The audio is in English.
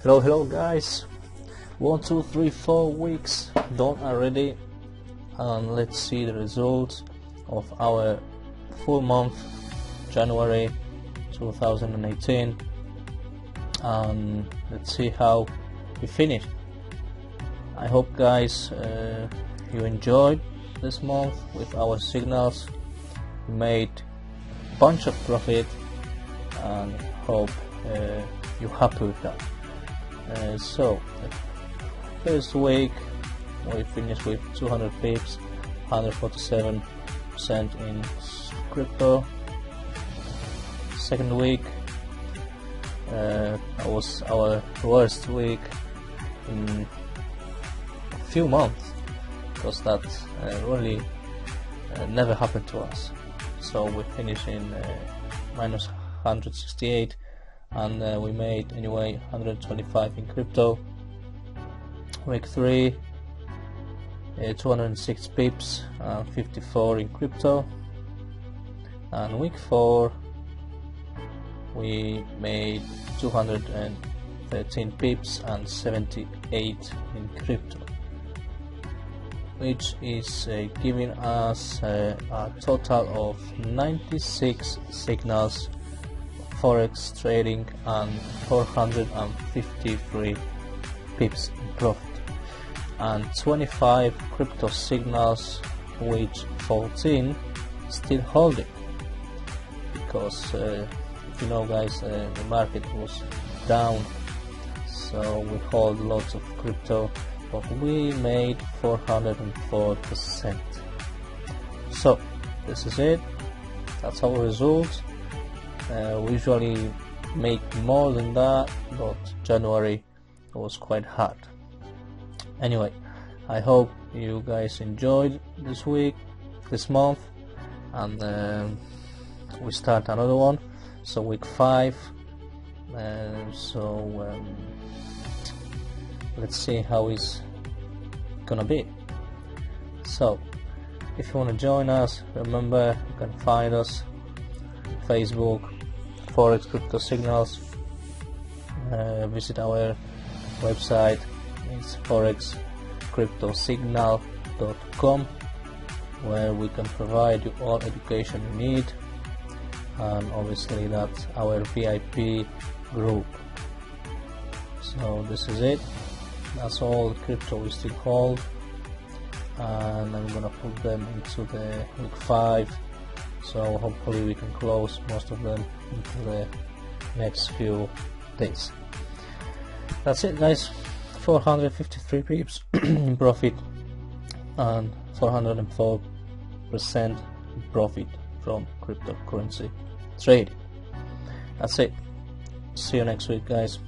Hello guys, 1 2 3 4 weeks done already, and let's see the results of our full month January 2018, and let's see how we finish. I hope guys you enjoyed this month with our signals. We made a bunch of profit and hope you're happy with that. So first week we finished with 200 pips, 147% in crypto. Second week was our worst week in a few months, because that really never happened to us. So we finished in minus 168, and we made anyway 125 in crypto. Week 3, 206 pips and 54 in crypto, and week 4 we made 213 pips and 78 in crypto, which is giving us a total of 96 signals Forex trading and 453 pips in profit, and 25 crypto signals, which 14 still holding, because if you know guys, the market was down, so we hold lots of crypto, but we made 404%. So this is it, that's our results. We usually make more than that, but January was quite hard. Anyway, I hope you guys enjoyed this week, this month, and we start another one. So week 5, let's see how it's gonna be. So if you want to join us, remember you can find us on Facebook, Forex Crypto Signals. Visit our website, it's forexcryptosignal.com, where we can provide you all education you need, and obviously that's our VIP group. So this is it, that's all the crypto we still hold, and I'm gonna put them into the week 5, so hopefully we can close most of them into the next few days. That's it guys, 453 pips in profit and 404% profit from cryptocurrency trading. That's it, see you next week guys.